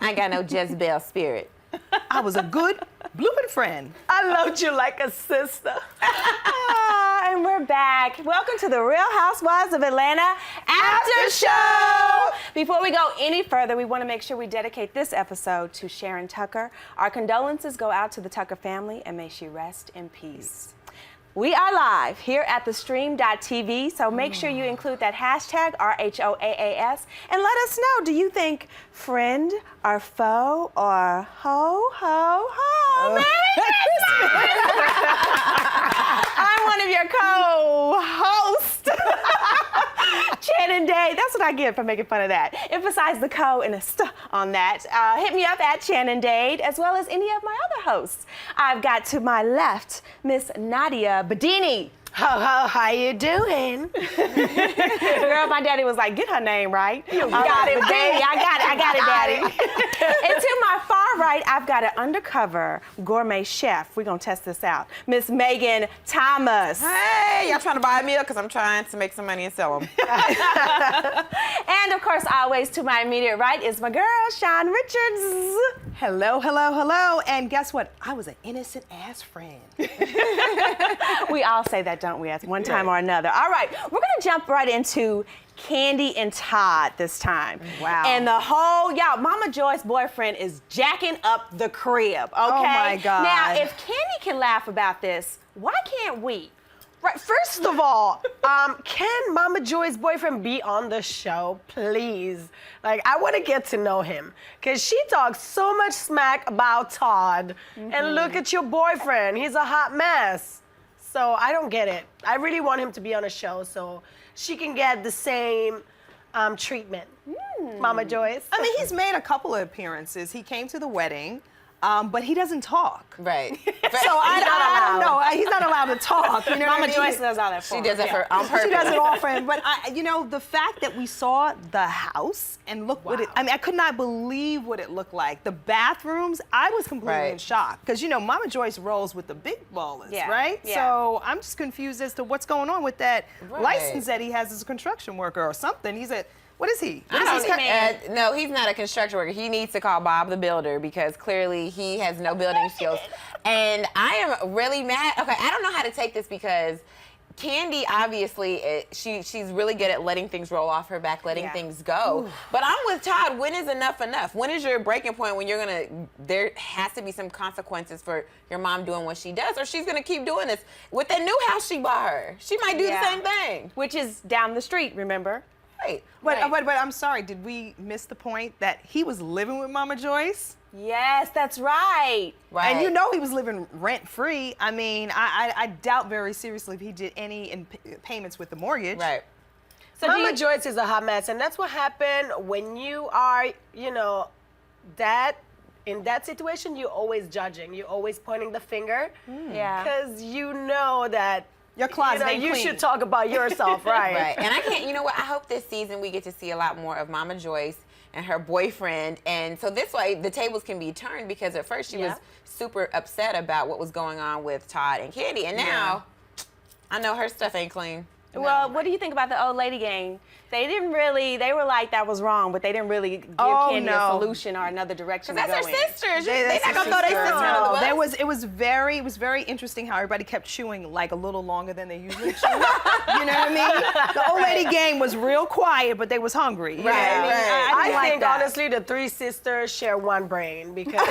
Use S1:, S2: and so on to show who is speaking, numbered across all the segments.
S1: I ain't got no Jezebel spirit.
S2: I was a good blooming friend.
S3: I loved you like a sister.
S4: And we're back. Welcome to the Real Housewives of Atlanta After Show. Before we go any further, we want to make sure we dedicate this episode to Sharon Tucker. Our condolences go out to the Tucker family, and may she rest in peace. We are live here at theStream.tv, so make sure you include that hashtag RHOAAS and let us know, do you think friend or foe or ho, ho, ho? Merry Christmas! I'm one of your co-hosts, Channon Dade. That's what I get for making fun of that. Emphasize the co and a st on that. Hit me up at Channon Dade, as well as any of my other hosts. I've got to my left, Miss Nadia Beddini.
S3: How you doing?
S4: Girl, my daddy was like, get her name right.
S3: You got it,
S4: Beddini, I got it, daddy. And to my far right, I've got an undercover gourmet chef. We're gonna test this out. Miss Megan Thomas.
S1: Hey, y'all trying to buy a meal? Because I'm trying to make some money and sell them.
S4: And of course, always to my immediate right is my girl, Shawn Richardz.
S2: Hello, hello, hello. And guess what? I was an innocent ass friend.
S4: We all say that, don't we, at one time or another. All right, we're gonna jump right into Kandi and Todd this time.
S2: Wow.
S4: And the whole, Mama Joy's boyfriend is jacking up the crib, okay?
S2: Oh my God.
S4: Now, if Kandi can laugh about this, why can't we?
S3: Right, first of all, can Mama Joy's boyfriend be on the show, please? Like, I want to get to know him, because she talks so much smack about Todd, and look at your boyfriend, he's a hot mess. So I don't get it. I really want him to be on a show so she can get the same treatment. Mama Joyce.
S2: I mean, he's made a couple of appearances. He came to the wedding, but he doesn't talk.
S1: Right.
S2: So I don't know. He's not allowed to talk. You know
S4: Mama
S2: what I mean?
S4: Joyce does all that for
S1: She
S4: him.
S1: does it on purpose.
S2: She does it all for him. But the fact that we saw the house and look what it, I mean, I could not believe what it looked like. The bathrooms, I was completely in shock. Because, Mama Joyce rolls with the big ballers, right?
S4: Yeah.
S2: So I'm just confused as to what's going on with that license that he has as a construction worker or something. He's a, what is he?
S1: No, he's not a construction worker. He needs to call Bob the builder because clearly he has no building skills. And I am really mad. Okay, I don't know how to take this because Kandi, obviously, she's really good at letting things roll off her back, letting things go. Ooh. But I'm with Todd. When is enough enough? When is your breaking point when you're there has to be some consequences for your mom doing what she does, or she's gonna keep doing this. With that new house she bought her, she might do the same thing.
S4: Which is down the street, remember?
S1: Right.
S2: But I'm sorry, did we miss the point that he was living with Mama Joyce?
S4: Yes, that's right.
S1: Right.
S2: And he was living rent-free. I mean, I doubt very seriously if he did any payments with the mortgage.
S1: Right.
S3: So Mama Joyce is a hot mess, and that's what happened when you are, in that situation, you're always judging. You're always pointing the finger.
S4: Yeah.
S3: Because you know that
S2: your closet ain't
S3: you
S2: clean.
S3: should talk about yourself, right?
S1: Right. And I can't, I hope this season we get to see a lot more of Mama Joyce and her boyfriend. And so this way the tables can be turned, because at first she was super upset about what was going on with Todd and Kandi. And now I know her stuff ain't clean.
S4: Well, what do you think about the old lady gang? They were like that was wrong, but they didn't really give Kandi a solution or another direction to go in.
S1: That's her sisters. They're not gonna throw their sister under the bus.
S2: It was very interesting how everybody kept chewing like a little longer than they usually chew. You know what I mean? The old lady gang was real quiet, but they was hungry. You know what I mean?
S3: I think honestly the three sisters share one brain, because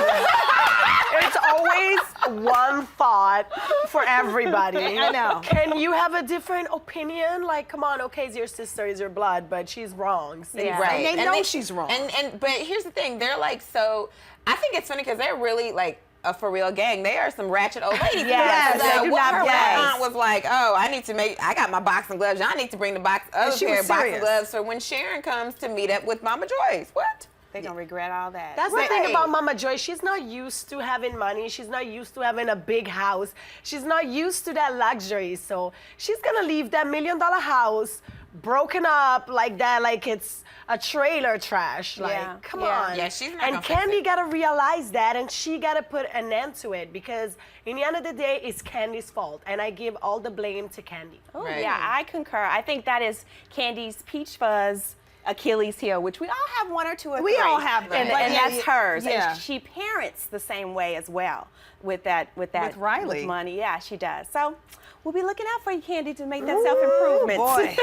S3: it's always one thought for everybody.
S2: I know.
S3: Can you have a different opinion? Like, come on, okay, it's your sister, it's your blood, but she's wrong.
S1: Right.
S2: And they know she's wrong.
S1: But here's the thing, they're like, so I think it's funny because they're really like a for real gang. They are some ratchet old ladies.
S4: Yes,
S1: so
S4: they do
S1: what
S4: not
S1: her
S4: play.
S1: aunt was like, oh, I got my boxing gloves. Y'all need to bring the other pair of boxing gloves for when Sharon comes to meet up with Mama Joyce. What?
S4: They're gonna regret all that.
S3: That's the thing about Mama Joyce. She's not used to having money. She's not used to having a big house. She's not used to that luxury. So she's gonna leave that $1 million house broken up like that, like it's a trailer trash. Like, come on.
S1: Yeah, she's not
S3: And
S1: gonna fix
S3: Kandi
S1: it.
S3: gotta realize that, and she gotta put an end to it, because in the end of the day, it's Kandi's fault, and I give all the blame to Kandi.
S4: Oh, yeah, I concur. I think that is Kandi's peach fuzz Achilles heel, which we all have one or two or
S2: We
S4: three.
S2: all have them.
S4: And,
S2: But
S4: and
S2: yeah,
S4: that's hers.
S2: yeah.
S4: And she parents the same way as well with that
S2: With Riley.
S4: with money. Yeah, she does. So we'll be looking out for you, Kandi, to make that self-improvement.
S2: boy.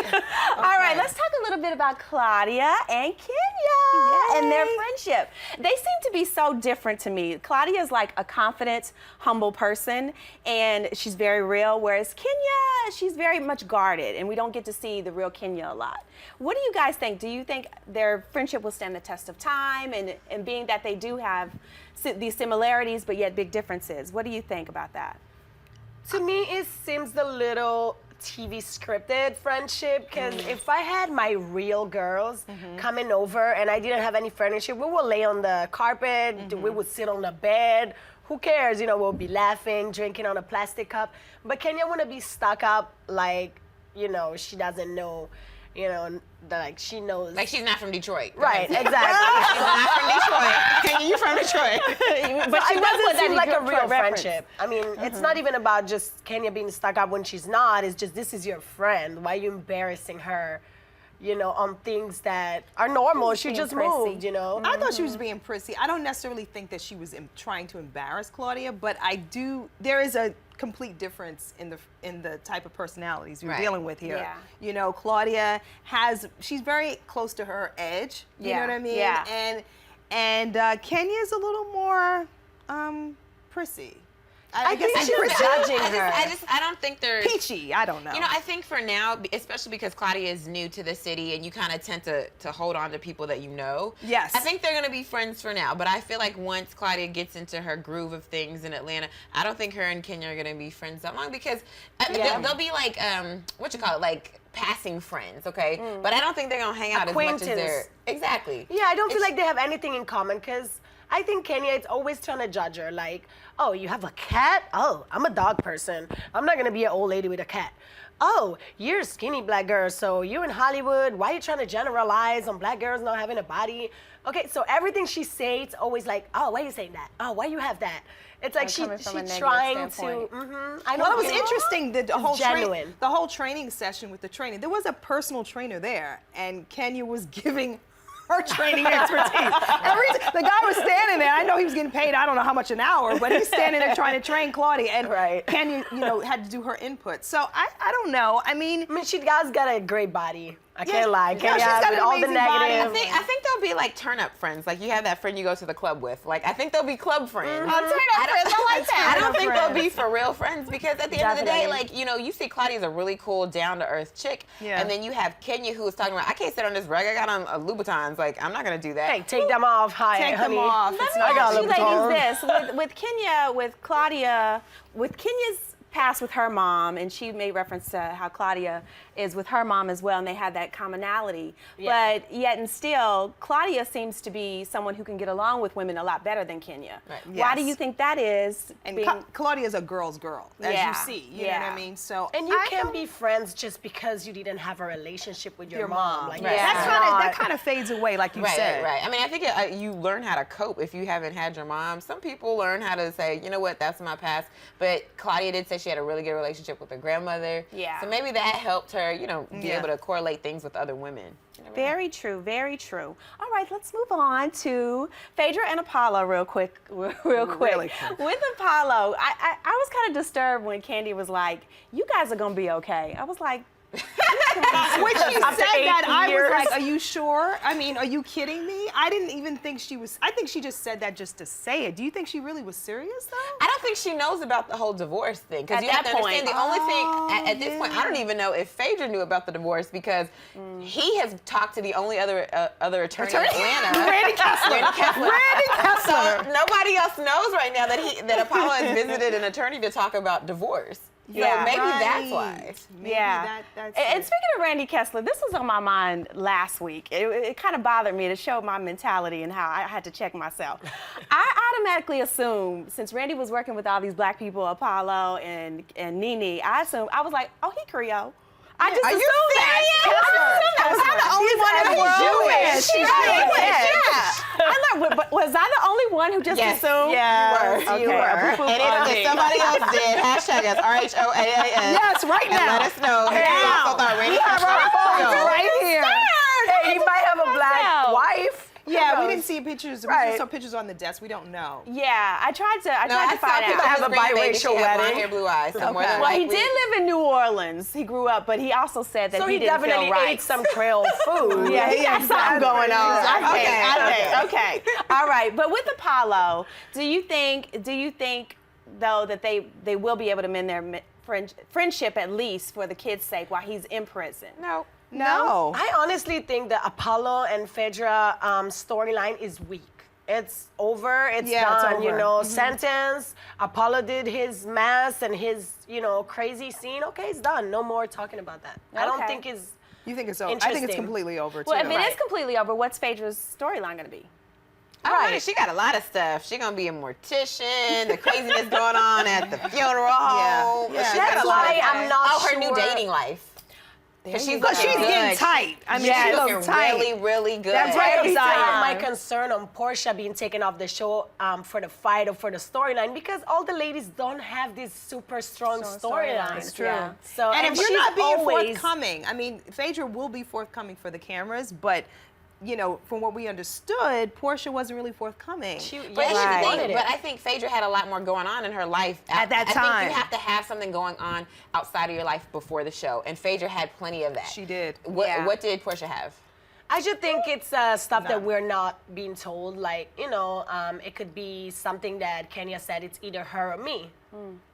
S4: All right, let's talk a little bit about Claudia and Kenya and their friendship. They seem to be so different to me. Claudia is like a confident, humble person, and she's very real, whereas Kenya, she's very much guarded, and we don't get to see the real Kenya a lot. What do you guys think? Do you think their friendship will stand the test of time, and being that they do have these similarities but yet big differences? What do you think about that?
S3: To me, it seems a little TV scripted friendship, because if I had my real girls coming over and I didn't have any furniture, we would lay on the carpet, we would sit on the bed. Who cares? You know, we'll be laughing, drinking on a plastic cup. But Kenya want to be stuck up like, you know, she doesn't know, you know, like she knows.
S1: Like she's not from Detroit.
S3: Right, exactly.
S1: She's not from Detroit. Kenya, you from Detroit.
S3: But
S4: she
S3: it
S4: does put
S3: doesn't seem
S4: that
S3: like a
S4: Detroit
S3: real
S4: reference.
S3: friendship. I mean, it's not even about just Kenya being stuck up when she's not. It's just, this is your friend. Why are you embarrassing her, you know, on things that are normal? She
S4: being
S3: just
S4: prissy.
S3: moved, you know?
S2: I thought she was being prissy. I don't necessarily think that she was trying to embarrass Claudia, but there is a complete difference in the type of personalities you're
S1: Right.
S2: dealing with here.
S4: Yeah.
S2: You know, Claudia she's very close to her edge. You know what I mean?
S4: Yeah.
S2: And Kenya's a little more prissy.
S3: I think
S2: guess
S3: she's
S2: prissy.
S3: judging her.
S1: I don't think they're
S2: Peachy, I don't know.
S1: You know, I think for now, especially because Claudia is new to the city and you kind of tend to hold on to people that you know.
S2: Yes.
S1: I think they're going to be friends for now. But I feel like once Claudia gets into her groove of things in Atlanta, I don't think her and Kenya are going to be friends that long, because they'll be like, like passing friends, okay? But I don't think they're going to hang out as much as they're...
S3: Acquaintance.
S1: Exactly.
S3: Yeah, I don't feel like they have anything in common, because I think Kenya is always trying to judge her. Like, oh, you have a cat? Oh, I'm a dog person. I'm not going to be an old lady with a cat. Oh, you're a skinny black girl, so you're in Hollywood. Why are you trying to generalize on black girls not having a body? Okay, so everything she says, it's always like, oh, why are you saying that? Oh, why you have that? It's like
S4: Coming from a
S3: she's
S4: negative
S3: trying
S4: standpoint.
S3: to. I know.
S2: Well, it was
S3: you know,
S2: interesting that
S3: genuine.
S2: the whole training session with the training. There was a personal trainer there, and Kenya was giving her training expertise. The guy was standing there. I know he was getting paid, I don't know how much an hour, but he's standing there trying to train Claudia, and
S3: Right.
S2: Kenya, you know, had to do her input. So I don't know. I mean,
S3: she has got a great body. I can't lie.
S2: no,
S3: Kenya
S2: she's got
S3: with
S2: an
S3: all the
S2: amazing body.
S3: negative.
S1: I think they'll be like turn-up friends. Like you have that friend you go to the club with. Like I think they'll be club friends.
S4: Turn-up friends, I like that.
S1: I don't think they'll
S2: friends.
S1: be for real friends, because at the end of the day,
S3: Definitely.
S1: like, you know, you see Claudia's a really cool, down-to-earth chick.
S2: Yeah.
S1: And then you have Kenya who is talking about, I can't sit on this rug. I got on Louboutins. Like, I'm not going to do that.
S3: Hey, take them off. Hi,
S2: Take them
S3: honey.
S2: off.
S4: Let
S2: It's
S4: me
S3: I got
S4: ask you
S3: Louboutins.
S4: ladies this. With Kenya, with Claudia, with Kenya's past with her mom, and she made reference to how Claudia is with her mom as well, and they had that commonality.
S3: Yeah.
S4: But yet and still, Claudia seems to be someone who can get along with women a lot better than Kenya.
S1: Right.
S4: Why do
S2: Yes.
S4: you think that is?
S2: and
S4: being-
S2: Claudia's a girl's girl, as
S4: Yeah.
S2: you see. You know what
S4: Yeah.
S2: I mean? So
S3: And you
S2: I
S3: can't
S2: don't-
S3: be friends just because you didn't have a relationship with your,
S2: your mom.
S3: Like,
S1: Right.
S3: that's
S2: That
S3: not-
S2: kind of fades away, like you
S1: Right,
S2: said.
S1: right. I mean, I think you learn how to cope if you haven't had your mom. Some people learn how to say, you know what, that's my past. But Claudia did say she had a really good relationship with her grandmother.
S4: Yeah.
S1: So maybe that helped her, you know, be
S2: Yeah.
S1: able to correlate things with other women. You never know.
S4: Very true, very true. All right, let's move on to Phaedra and Apollo real quick.
S2: Really quick.
S4: With Apollo, I was kind of disturbed when Kandi was like, you guys are going to be okay. I was like,
S2: When she
S3: After
S2: said
S3: 8
S2: that, I was
S3: years.
S2: like, are you sure? I mean, are you kidding me? I didn't even think she was, I think she just said that just to say it. Do you think she really was serious, though?
S1: I don't think she knows about the whole divorce thing. Because
S4: At
S1: you have
S4: that
S1: to understand,
S4: point.
S1: the only thing, at this point, I don't even know if Phaedra knew about the divorce, because he has talked to the only other attorney in Atlanta.
S2: Randy Kessler.
S1: Randy Kessler.
S2: Randy Kessler.
S1: So nobody else knows right now that Apollo has visited an attorney to talk about divorce.
S4: Yeah.
S1: So maybe that's
S2: Right.
S1: why.
S2: Maybe
S4: yeah.
S2: that's
S4: and
S2: it.
S4: speaking of Randy Kessler, this was on my mind last week. It kind of bothered me to show my mentality and how I had to check myself. I automatically assumed, since Randy was working with all these black people, Apollo and NeNe, I was like, oh, he Creole. I just
S1: Are you
S4: assumed that.
S1: serious?
S4: I assumed that. Was I the only one in the world?
S3: Jewish.
S4: She's Jewish. Yeah. I'm like, but was I the only one who just
S1: Yes.
S4: assumed?
S3: Yes,
S4: Okay.
S3: you were.
S4: Poo-poo
S1: And
S4: on
S1: if
S4: me.
S1: somebody else did, hashtag us, RHOAAS.
S2: Yes, right
S1: And
S2: now.
S1: let us know. Hey,
S2: Now.
S1: also thought Randy
S2: We have our
S1: Kessler was
S2: phones
S1: Creole.
S2: right here.
S3: Hey, he might
S2: see pictures. We
S3: Right.
S2: just saw pictures on the desk. We don't know.
S4: Yeah, I tried to
S1: I
S4: find
S1: saw
S4: out.
S1: people
S3: have a
S1: Green Bay, she
S3: biracial
S1: had blonde
S3: wedding.
S1: hair, blue eyes. So more than
S4: Well, he
S1: likely-
S4: did live in New Orleans. He grew up, but he also said that
S3: So
S4: he
S3: he
S4: didn't
S3: definitely
S4: feel right.
S3: ate some Creole food.
S4: Yeah, he got something going on.
S3: Exactly.
S4: Okay. All right. But with Apollo, do you think though that they will be able to mend their friendship at least for the kids' sake while he's in prison?
S1: No.
S2: No.
S3: I honestly think the Apollo and Phaedra storyline is weak. It's over. It's done.
S2: it's
S3: You
S2: over.
S3: know, sentence. Apollo did his mess and his, crazy scene. Okay, it's done. No more talking about that. I don't
S4: Okay.
S3: think it's.
S2: You think it's over? I think it's
S3: Interesting.
S2: completely over too.
S4: Well, if it is
S3: Right.
S4: completely over, what's Phaedra's storyline going to be?
S1: Right. She got a lot of stuff. She gonna be a mortician. The craziness going on at the funeral home.
S2: Yeah.
S1: She
S3: That's
S1: got a lot
S3: why
S1: of
S3: I'm not
S1: her new
S3: sure.
S1: dating life. Because she's
S2: Because she's
S1: looking
S2: getting
S1: good.
S2: tight. I mean,
S1: She's
S2: she
S1: looking
S2: looks tight.
S1: really, really good.
S2: That's
S3: I
S2: right.
S3: still have my
S2: Zion.
S3: concern on Portia being taken off the show for the fight or for the storyline because all the ladies don't have these super strong storylines.
S4: It's true. Yeah.
S3: So
S2: And if you're
S3: she's
S2: not being
S3: always,
S2: forthcoming, I mean, Phaedra will be forthcoming for the cameras, but from what we understood, Portia wasn't really forthcoming.
S1: But,
S3: Right.
S1: but I think Phaedra had a lot more going on in her life
S2: At that
S1: I
S2: time.
S1: think you have to have something going on outside of your life before the show, and Phaedra had plenty of that.
S2: She did.
S1: What did Portia have?
S3: I just think it's stuff that we're not being told. Like, it could be something that Kenya said, it's either her or me.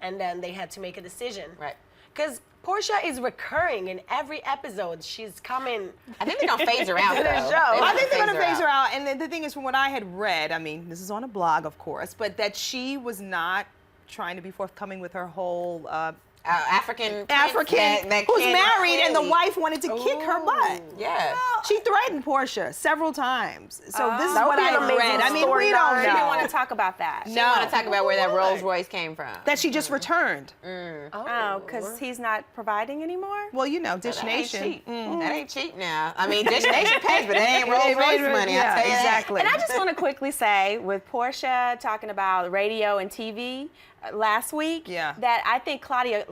S3: And then they had to make a decision.
S1: Right.
S3: Because Portia is recurring in every episode. She's coming.
S1: I think they're gonna phase her out
S3: To the
S1: though.
S3: show.
S2: I think they're going to phase her out. And the thing is, from what I had read, I mean, this is on a blog, of course, but that she was not trying to be forthcoming with her whole
S1: African that
S2: who's
S1: Ken
S2: married, and the
S1: Kelly.
S2: wife wanted to kick her butt.
S1: Yeah.
S2: She threatened Portia several times. So this is
S3: That would
S2: what
S3: be
S2: I
S3: an amazing
S2: read. I mean, we
S3: storyline.
S2: don't
S4: She didn't
S2: know.
S4: want to talk about that.
S1: She want to talk about where that Rolls Royce came from.
S2: That she just returned.
S4: Oh, because he's not providing anymore?
S2: Well, Dish
S1: That ain't
S2: Nation.
S1: cheap. That ain't cheap now. I mean, Dish Nation pays, but it ain't Rolls Royce money.
S2: Yeah,
S1: I tell you
S2: exactly.
S4: And I just want to quickly say, with Portia talking about radio and TV last week,
S2: Yeah.
S4: that I think Claudia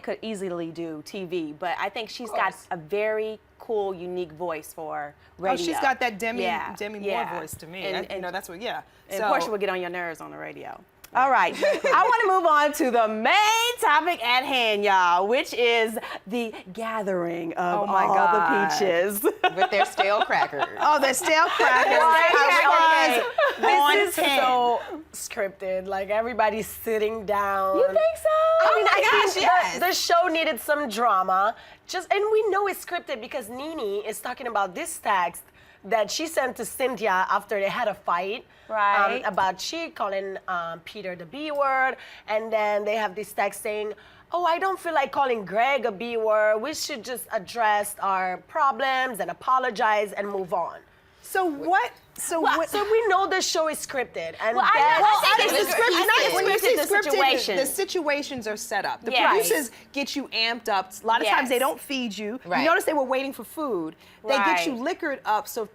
S4: could easily do TV, but I think she's got a very cool, unique voice for radio.
S2: Oh, she's got that Demi
S4: Yeah,
S2: Moore
S4: yeah.
S2: voice to me.
S4: And
S2: That's what. Yeah.
S4: And Portia would get on your nerves on the radio. All right, I want to move on to the main topic at hand, y'all, which is the gathering of
S2: Oh my
S4: all
S2: God.
S4: the peaches.
S1: With their stale crackers.
S2: Oh, the stale crackers.
S3: Okay.
S2: On
S3: This is
S2: 10.
S3: so scripted. Like everybody's sitting down.
S4: You think so?
S3: I mean,
S1: my
S3: I
S1: gosh,
S3: think
S1: yes.
S3: the show needed some drama. And we know it's scripted because NeNe is talking about this text that she sent to Cynthia after they had a fight.
S4: Right.
S3: About she calling Peter the B word. And then they have this text saying, oh, I don't feel like calling Greg a B word. We should just address our problems and apologize and move on.
S2: So what? So
S3: Well,
S2: what?
S3: so we know the show is scripted, and
S4: Well, I think
S1: it's scripted.
S2: When you say
S4: the
S2: scripted,
S4: situation.
S2: the situations are set up. The
S4: Yeah.
S2: producers get you amped up. A lot of times
S4: Yes.
S2: they don't feed you.
S1: Right.
S2: You notice they were waiting for food. They get you
S4: Right.
S2: liquored up so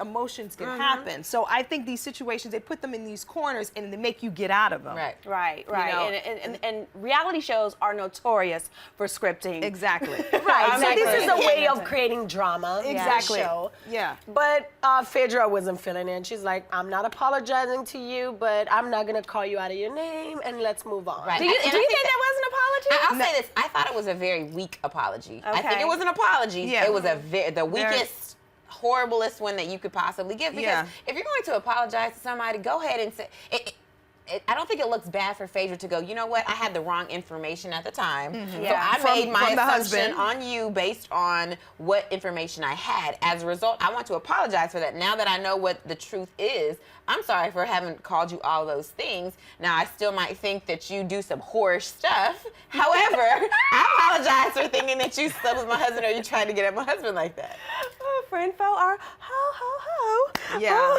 S2: emotions could happen. So I think these situations, they put them in these corners and they make you get out of them.
S1: Right.
S4: Right.
S2: know,
S4: And reality shows are notorious for scripting.
S2: Exactly.
S3: right. So this is a
S4: Exactly.
S3: way of creating drama. in the
S2: Exactly.
S3: Show.
S2: Yeah.
S3: But Phaedra wasn't feeling it. She's like, I'm not apologizing to you, but I'm not gonna call you out of your name, and let's move on.
S1: Right.
S4: Do you
S1: And I
S4: think
S1: think
S4: that was an apology?
S1: I'll say this. I thought it was a very weak apology. I think
S4: Okay.
S1: it was an apology.
S2: Yeah.
S1: It was the weakest, horriblest one that you could possibly give. Because
S2: Yeah.
S1: if you're going to apologize to somebody, go ahead and say I don't think it looks bad for Phaedra to go, you know what, I had the wrong information at the time. So
S4: Yeah.
S1: I made my
S2: from the
S1: assumption
S2: husband.
S1: on you based on what information I had. As a result, I want to apologize for that. Now that I know what the truth is, I'm sorry for having called you all those things. Now, I still might think that you do some whore stuff. However, I apologize for thinking that you slept with my husband or you tried to get at my husband like that.
S4: Oh, friend, foe, or ho, ho, ho.
S2: Yeah.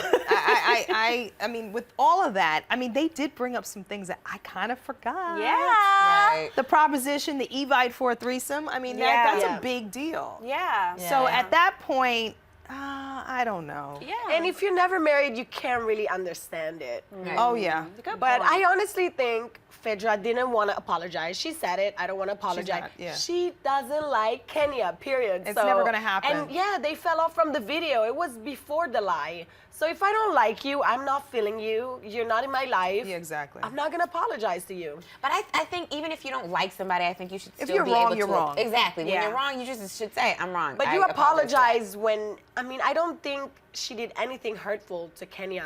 S2: I mean, with all of that, I mean, they did bring up some things that I kind of forgot.
S4: Yeah.
S1: Right.
S2: The proposition, the Evite for a threesome, I mean,
S4: Yeah.
S2: that's
S3: Yeah.
S2: a big deal.
S4: Yeah.
S2: So
S1: Yeah.
S2: at that point, I don't know.
S4: Yeah.
S3: And if you're never married, you can't really understand it.
S2: Oh, yeah.
S4: Good
S3: But
S4: point.
S3: I honestly think Phaedra didn't want to apologize. She said it. I don't want to apologize.
S2: not, yeah.
S3: She doesn't like Kenya, period.
S2: It's never gonna happen.
S3: And yeah, they fell off from the video. It was before the lie. So if I don't like you, I'm not feeling you. You're not in my life.
S2: Yeah, exactly.
S3: I'm not going to apologize to you.
S1: But I think even if you don't like somebody, I think you should
S2: If
S1: still
S2: you're
S1: be
S2: wrong,
S1: able
S2: you're
S1: to.
S2: wrong.
S1: Exactly. When
S4: Yeah.
S1: you're wrong, you just should say, I'm wrong.
S3: But
S1: I
S3: you
S1: apologize.
S3: apologize when, I mean, I don't think she did anything hurtful to Kenya.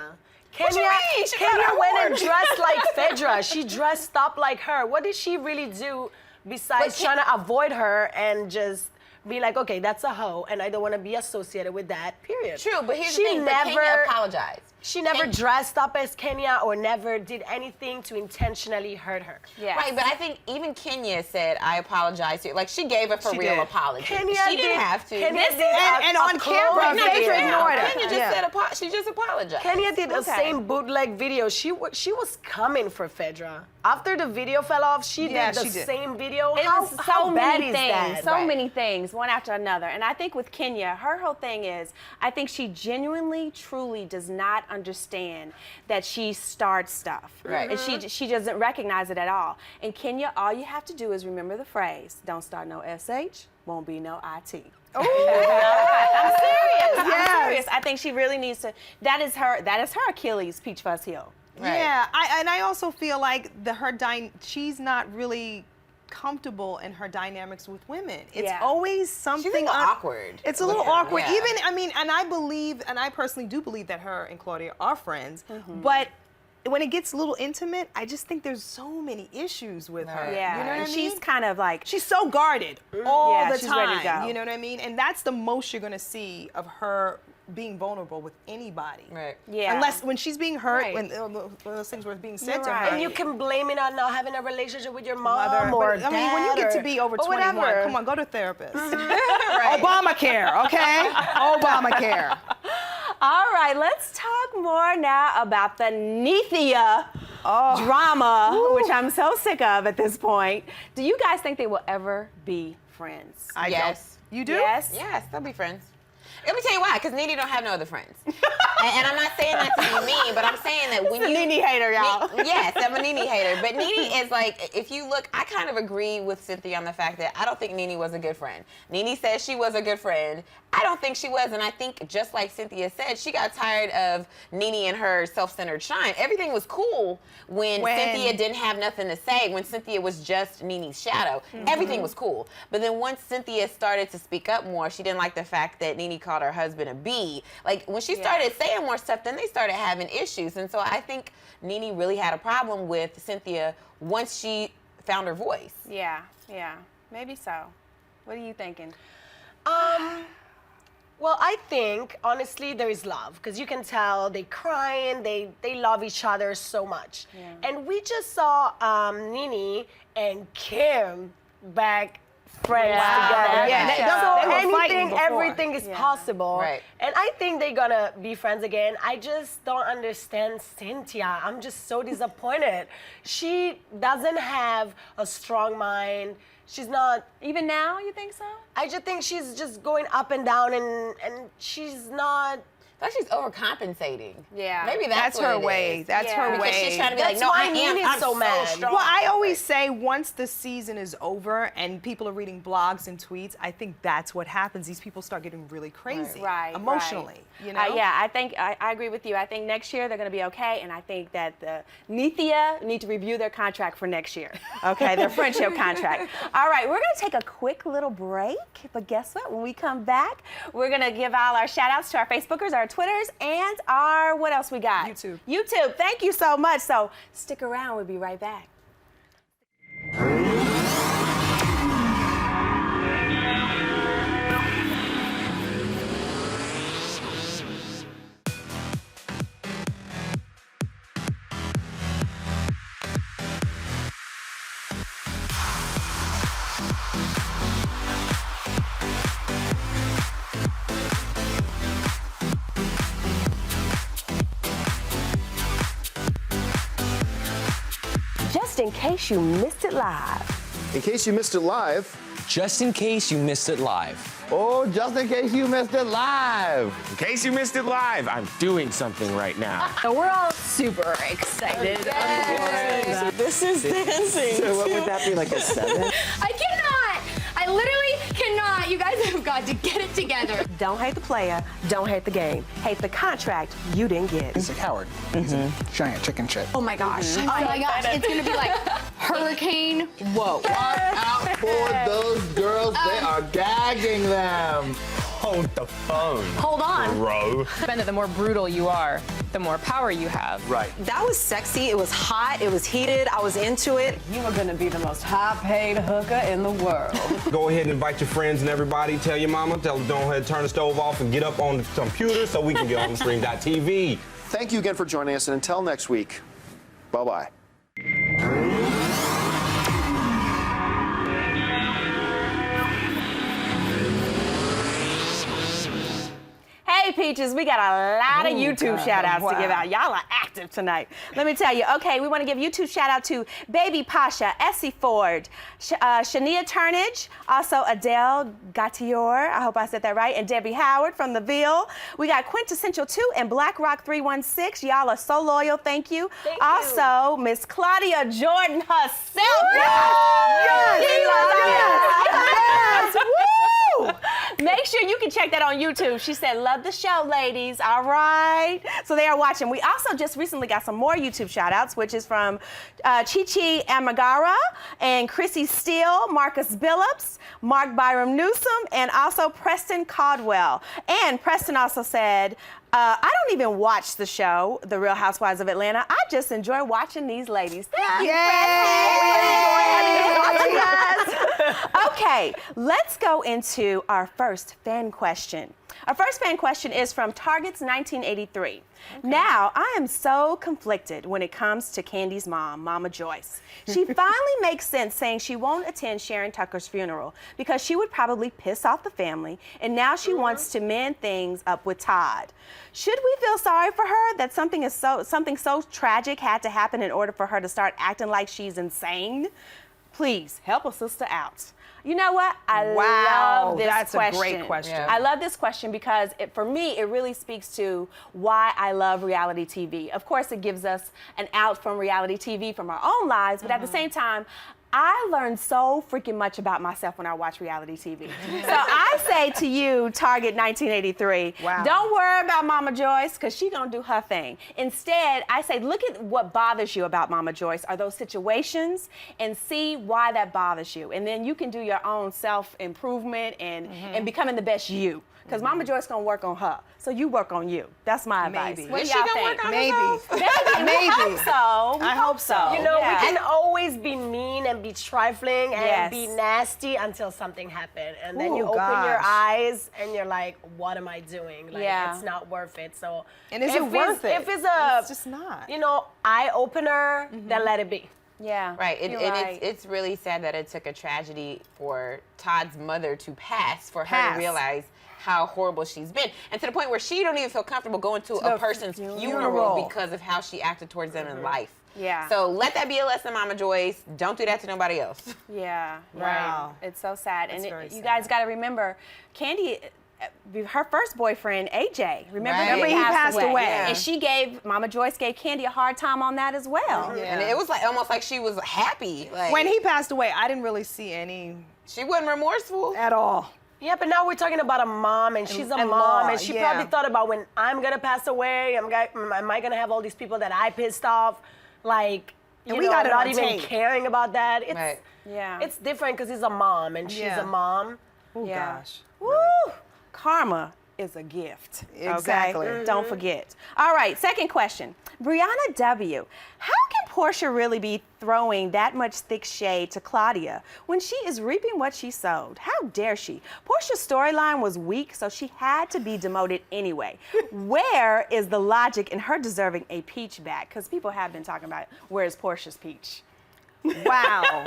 S1: What you mean? She got
S3: Kenya
S1: an
S3: went and
S1: award.
S3: dressed like Phaedra. She dressed up like her. What did she really do besides
S1: But
S3: trying to avoid her and just be like, okay, that's a hoe, and I don't want to be associated with that, period.
S1: True, but here's
S3: She
S1: the thing. But Kenya apologized.
S3: She never
S1: Kenya-
S3: dressed up as Kenya or never did anything to intentionally hurt her.
S4: Yes.
S1: Right, but I think even Kenya said, I apologize to you. Like, she gave a for
S2: She
S1: real
S2: did.
S1: apology.
S3: Kenya
S1: she didn't
S3: did-
S1: have to.
S3: Kenya
S1: This
S3: did
S1: is-
S3: a-
S2: and
S3: a
S2: on camera,
S3: clone
S1: No,
S2: Phaedra
S3: video.
S2: ignored it.
S1: Kenya just
S2: Yeah.
S1: said, she just apologized.
S3: Kenya did the
S4: Okay.
S3: same bootleg video. She was coming for Phaedra. After the video fell off, she
S2: Yeah,
S3: did the
S2: she did.
S3: same video.
S4: It
S3: how
S4: was so
S3: how bad
S4: many
S3: is
S4: things,
S3: that?
S4: so
S1: Right.
S4: many things, one after another. And I think with Kenya, her whole thing is, I think she genuinely, truly does not understand that she starts stuff.
S1: Right.
S4: And she doesn't recognize it at all. And Kenya, all you have to do is remember the phrase, don't start no SH, won't be no IT. I'm serious. I'm
S2: Yes.
S4: serious. I think she really needs to, that is her Achilles peach fuzz heel.
S1: Right.
S2: Yeah, I also feel like she's not really comfortable in her dynamics with women. It's
S4: Yeah.
S2: always something
S1: little awkward
S2: It's a
S1: with
S2: little
S1: her,
S2: awkward.
S1: yeah.
S2: Even, I mean, and I personally do believe that her and Claudia are friends,
S1: Mm-hmm.
S2: but when it gets a little intimate, I just think there's so many issues with her.
S1: Right.
S4: Yeah.
S2: You know what I
S4: And
S2: mean?
S4: she's kind of like,
S2: She's so guarded all
S4: Yeah,
S2: the
S4: she's
S2: time.
S4: ready to go.
S2: You know what I mean? And that's the most you're gonna see of her being vulnerable with anybody.
S1: Right.
S4: yeah.
S2: Unless when she's being hurt,
S3: Right.
S2: when those things were being said
S4: You're
S2: to
S4: right.
S2: her.
S3: And you can blame it on not having a relationship with your mom
S2: Mother,
S3: or
S2: but, I mean, when you get to
S3: dad
S2: be over
S3: or
S2: 21,
S3: whatever.
S2: come on, go to a therapist.
S1: Right.
S2: Obamacare, okay? Obamacare.
S4: All right, let's talk more now about the Nethia drama, which I'm so sick of at this point. Do you guys think they will ever be friends?
S2: I
S1: Yes.
S2: don't. You do?
S4: Yes?
S1: Yes, they'll be friends. Let me tell you why, because NeNe don't have no other friends. and I'm not saying that to be mean, but I'm saying that when
S4: a
S1: you...
S4: NeNe hater, y'all.
S1: Yes, I'm a NeNe hater. But NeNe is like, if you look, I kind of agree with Cynthia on the fact that I don't think NeNe was a good friend. NeNe says she was a good friend. I don't think she was, and I think just like Cynthia said, she got tired of NeNe and her self-centered shine. Everything was cool when Cynthia didn't have nothing to say, when Cynthia was just NeNe's shadow. Everything was cool. But then once Cynthia started to speak up more, she didn't like the fact that NeNe called her husband a B. Like, when she started saying more stuff, then they started having issues. And so I think NeNe really had a problem with Cynthia once she found her voice.
S4: Yeah, maybe so. What are you thinking?
S3: Well, I think, honestly, there is love. Because you can tell they crying, they love each other so much.
S4: Yeah.
S3: And we just saw NeNe and Kim back friends together.
S2: Yeah, they were fighting before.
S3: Everything is possible.
S1: Right.
S3: And I think they're gonna be friends again. I just don't understand Cynthia. I'm just so disappointed. She doesn't have a strong mind. She's not.
S4: Even now, you think so?
S3: I just think she's just going up and down, and she's not.
S1: Like she's overcompensating.
S4: Yeah.
S1: Maybe
S2: That's
S1: what
S2: her
S1: it
S2: way.
S1: is.
S2: That's
S4: Yeah.
S2: her
S4: Because
S2: way.
S1: She's trying to be
S3: That's
S1: like, no,
S3: why
S1: I am.
S3: NeNe is
S1: I'm
S3: so mad.
S1: strong.
S2: Well, I always say once the season is over and people are reading blogs and tweets, I think that's what happens. These people start getting really crazy,
S4: Right.
S2: emotionally. You know?
S4: Yeah, I think I agree with you. I think next year they're going to be okay, and I think that the Nethia need to review their contract for next year. Okay, their friendship contract. All right, we're going to take a quick little break, but guess what? When we come back, we're going to give all our shout outs to our Facebookers, our Twitters, and our, what else we got?
S2: YouTube.
S4: YouTube. Thank you so much. So stick around. We'll be right back. Just in case you missed it live.
S5: In case you missed it live,
S6: Just in case you missed it live.
S5: Oh, just in case you missed it live.
S6: In case you missed it live, I'm doing something right now.
S7: So we're all super excited.
S4: So this is dancing.
S8: So what would that be, like a 7?
S7: I cannot. I literally cannot. You guys have got to get it together.
S4: Don't hate the player, don't hate the game. Hate the contract you didn't get.
S9: He's a coward. He's a giant chicken shit.
S7: Oh my gosh. Oh my gosh. It's going to be like hurricane. Whoa.
S5: Watch out for those girls. They are gagging them.
S6: Hold the phone.
S7: Hold on.
S6: Bro.
S10: The more brutal you are, the more power you have.
S5: Right.
S11: That was sexy. It was hot. It was heated. I was into it.
S12: You are going to be the most high-paid hooker in the world.
S13: Go ahead and invite your friends and everybody. Tell your mama. Tell them don't ahead, turn the stove off and get up on the computer so we can get on theStream.tv.
S14: Thank you again for joining us, and until next week, bye-bye.
S4: Hey, Peaches, we got a lot of YouTube shout-outs to give out. Y'all are active tonight. Let me tell you. Okay, we want to give YouTube shout-out to Baby Pasha, Essie Ford, Shania Turnage, also Adele Gatior, I hope I said that right, and Debbie Howard from The Ville. We got Quintessential 2 and Black Rock 316. Y'all are so loyal. Thank you. Also, Miss Claudia Jordan herself. Yes! Woo! Make sure you can check that on YouTube. She said, love the show, ladies. All right. So they are watching. We also just recently got some more YouTube shout outs, which is from Chichi Amagara and Chrissy Steele, Marcus Billups, Mark Byram Newsom, and also Preston Caldwell. And Preston also said, I don't even watch the show, The Real Housewives of Atlanta. I just enjoy watching these ladies. Thank you, Okay, let's go into our first fan question. Our first fan question is from Targets 1983. Now, I am so conflicted when it comes to Kandi's mom, Mama Joyce. She finally makes sense saying she won't attend Sharon Tucker's funeral because she would probably piss off the family, and now she wants to mend things up with Todd. Should we feel sorry for her that something so tragic had to happen in order for her to start acting like she's insane? Please, help a sister out. You know what? I love this question.
S2: That's a great question.
S4: Yeah. I love this question because for me, it really speaks to why I love reality TV. Of course, it gives us an out from reality TV from our own lives, but at the same time, I learned so freaking much about myself when I watch reality TV. So I say to you, Target 1983, don't worry about Mama Joyce, because she's going to do her thing. Instead, I say, look at what bothers you about Mama Joyce, are those situations, and see why that bothers you. And then you can do your own self-improvement and becoming the best you. Because Mama Joyce gonna work on her, so you work on you. That's my advice. What do y'all think?
S2: Maybe.
S4: I hope so.
S3: I hope so. You know, we can always be mean and be trifling and be nasty until something happens. And then you open your eyes and you're like, what am I doing? Like, it's not worth it. So,
S2: and is it worth it?
S3: If it's
S2: just not.
S3: You know, eye opener, then let it be.
S4: Yeah.
S1: Right. It's really sad that it took a tragedy for Todd's mother to pass for her to realize how horrible she's been, and to the point where she don't even feel comfortable going to a person's funeral because of how she acted towards them in life.
S4: Yeah.
S1: So let that be a lesson, Mama Joyce. Don't do that to nobody else.
S4: Yeah.
S2: Wow.
S4: Right. It's so sad.
S2: That's
S4: And you guys got to remember, Kandi, her first boyfriend, AJ, remember he passed away.
S2: Yeah.
S4: And Mama Joyce gave Kandi a hard time on that as well.
S1: And it was like almost like she was happy. Like,
S2: when he passed away, I didn't really see any.
S1: She wasn't remorseful
S2: at all.
S3: Yeah, but now we're talking about a mom, and she's a mom, and she probably thought about when I'm gonna pass away, am I gonna have all these people that I pissed off, like, you know,
S2: got it
S3: not
S2: on
S3: even
S2: tape.
S3: caring about that. It's,
S4: Yeah.
S3: it's different because he's a mom, and she's a mom.
S2: Oh, gosh.
S4: Woo! Karma is a gift.
S2: Exactly.
S4: Okay? Don't forget. All right, second question. Brianna W. How can Portia really be throwing that much thick shade to Claudia when she is reaping what she sowed? How dare she? Portia's storyline was weak, so she had to be demoted anyway. Where is the logic in her deserving a peach back? Because people have been talking about where's Portia's peach.
S2: Wow.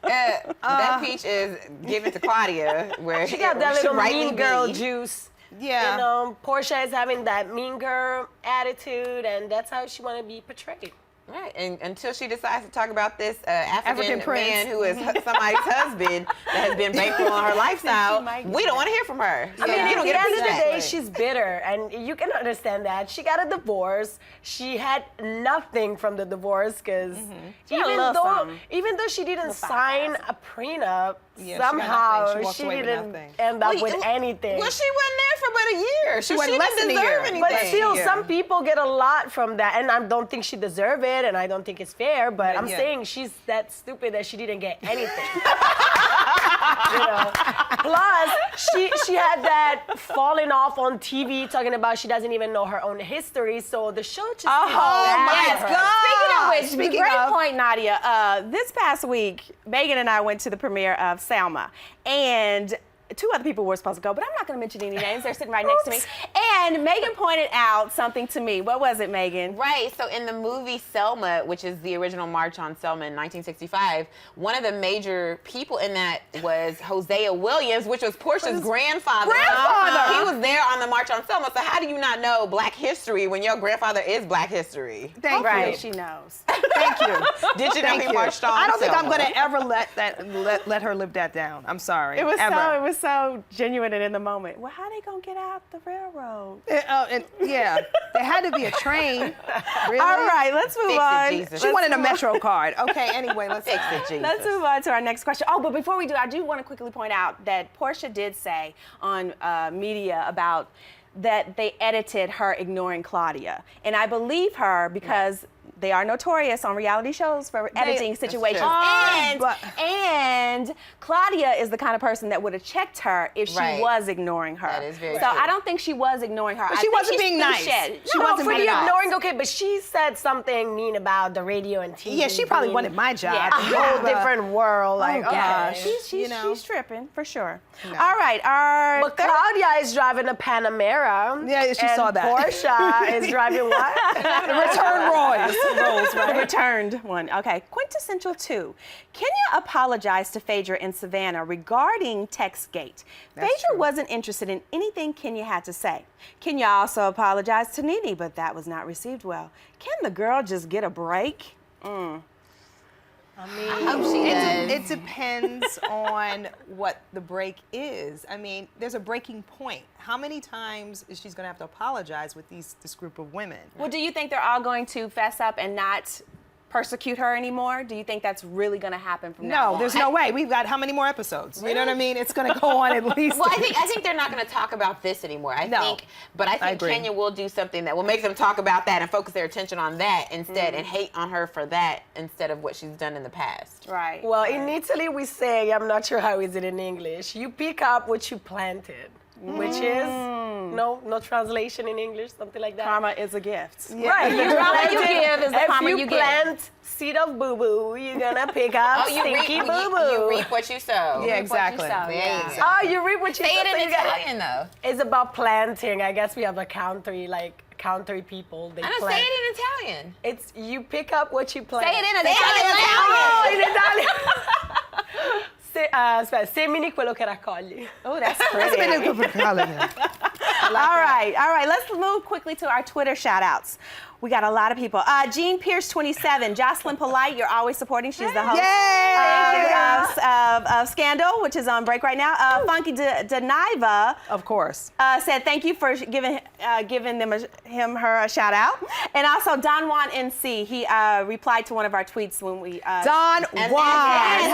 S1: that peach is given to Claudia, where
S3: She got that little mean girl
S1: be.
S3: juice.
S2: Yeah.
S3: You know, Portia is having that mean girl attitude, and that's how she want to be portrayed.
S1: Right, and until she decides to talk about this African man
S2: prince.
S1: who is somebody's husband that has been bankrolled on her lifestyle, we don't want to hear from her.
S3: I mean,
S1: you don't
S3: at
S1: get
S3: the end of the
S1: feedback.
S3: day, she's bitter, and you can understand that. She got a divorce. She had nothing from the divorce because even though she didn't sign a prenup, somehow she didn't end up with anything.
S1: Well, she wasn't there for but a year.
S2: She
S1: So
S2: wasn't
S1: she
S2: less
S1: didn't
S2: than a year.
S1: deserve anything.
S3: But still, some people get a lot from that, and I don't think she deserves it, and I don't think it's fair. But I'm saying she's that stupid that she didn't get anything. You know. Plus, she had that falling off on TV talking about she doesn't even know her own history. So the show just
S4: Speaking great point, Nadia. This past week, Megan and I went to the premiere of Selma, and 2 other people were supposed to go, but I'm not going to mention any names. They're sitting right next to me. And Megan pointed out something to me. What was it, Megan?
S1: Right. So in the movie Selma, which is the original March on Selma in 1965, one of the major people in that was Hosea Williams, which was Portia's grandfather. He was there on the March on Selma. So how do you not know Black history when your grandfather is Black history?
S2: Thank you.
S4: She knows.
S2: Thank you.
S1: Did you know he marched on
S2: I don't think I'm
S1: Selma?
S2: going to ever let her live that down. I'm sorry.
S4: It was
S2: ever.
S4: so genuine and in the moment. Well, how they gonna get out the railroad?
S2: Yeah, there had to be a train. Really?
S4: All right, let's move on.
S1: Jesus.
S2: She wanted a Metro card. Okay, anyway, let's
S1: Fix it, Jesus.
S4: Let's move on to our next question. Oh, but before we do, I do want to quickly point out that Portia did say on media about that they edited her ignoring Claudia. And I believe her because they are notorious on reality shows for editing situations. And Claudia is the kind of person that would have checked her if she was ignoring her.
S1: That is very
S4: so
S1: true.
S4: I don't think she was ignoring her.
S2: But she wasn't being nice.
S3: She wasn't for the ignoring, okay, but she said something mean about the radio and TV.
S2: Yeah, she probably wanted my job.
S3: Yeah, a whole different world. Like,
S4: gosh. She's tripping, for sure. All right,
S3: But Claudia is driving a Panamera.
S2: Yeah, she saw that.
S3: Portia is driving what?
S2: The return Rolls, right?
S4: The returned one. Okay. Quintessential 2. Kenya apologized to Phaedra and Savannah regarding Textgate. Phaedra wasn't interested in anything Kenya had to say. Kenya also apologized to NeNe, but that was not received well. Can the girl just get a break?
S1: I hope she does.
S2: It depends on what the break is. I mean, there's a breaking point. How many times is she's going to have to apologize with this group of women?
S4: Well, do you think they're all going to fess up and not persecute her anymore? Do you think that's really going to happen from now on?
S2: No, there's no way. We've got how many more episodes? You know what I mean? It's going to go on at least.
S1: Well, I think they're not going to talk about this anymore. I think Kenya will do something that will make them talk about that and focus their attention on that instead and hate on her for that instead of what she's done in the past.
S4: Right.
S3: Well, in Italy we say, I'm not sure how is it in English, you pick up what you planted. Which is no translation in English, something like that.
S4: Karma is a gift.
S3: Yeah. Right.
S4: The karma you give is the karma you
S3: If you plant seed of boo-boo, you're gonna pick up stinky boo-boo.
S1: You reap what you sow.
S2: Yeah, exactly.
S3: Oh, you reap what you sow.
S1: Say it in Italian, though.
S3: It's about planting. I guess we have a country people. They
S1: I don't
S3: plant.
S1: say it in Italian.
S3: It's you pick up what you plant.
S1: Say it in
S3: Oh,
S1: Italian.
S3: in Italian. Aspetta, semini quello che raccogli.
S4: Oh, that's pretty. All right. Let's move quickly to our Twitter shout-outs. We got a lot of people. Jean Pierce 27, Jocelyn Polite, you're always supporting. She's the host of Scandal, which is on break right now. Funky Deniva,
S2: of course,
S4: said thank you for giving her a shout out. And also Don Juan NC, he replied to one of our tweets when we
S2: Don Juan and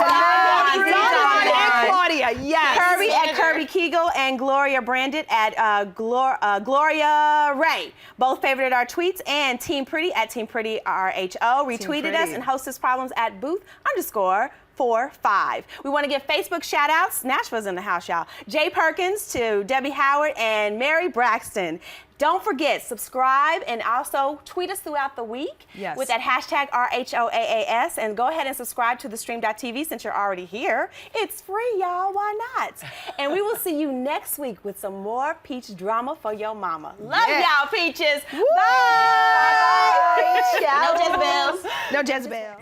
S2: Claudia, yes.
S4: Kirby at Kirby Kegel and Gloria Brandit at Gloria Ray. Both favorited our tweets, and Team Pretty at Team Pretty RHO retweeted us and hostess problems at booth_45. We want to give Facebook shout outs. Nashville's in the house, y'all. Jay Perkins to Debbie Howard and Mary Braxton. Don't forget, subscribe and also tweet us throughout the week with that hashtag RHOAAS, and go ahead and subscribe to theStream.tv since you're already here. It's free, y'all. Why not? And we will see you next week with some more peach drama for your mama. Love y'all, peaches. Bye.
S1: No Jezebels.
S2: No Jezebel.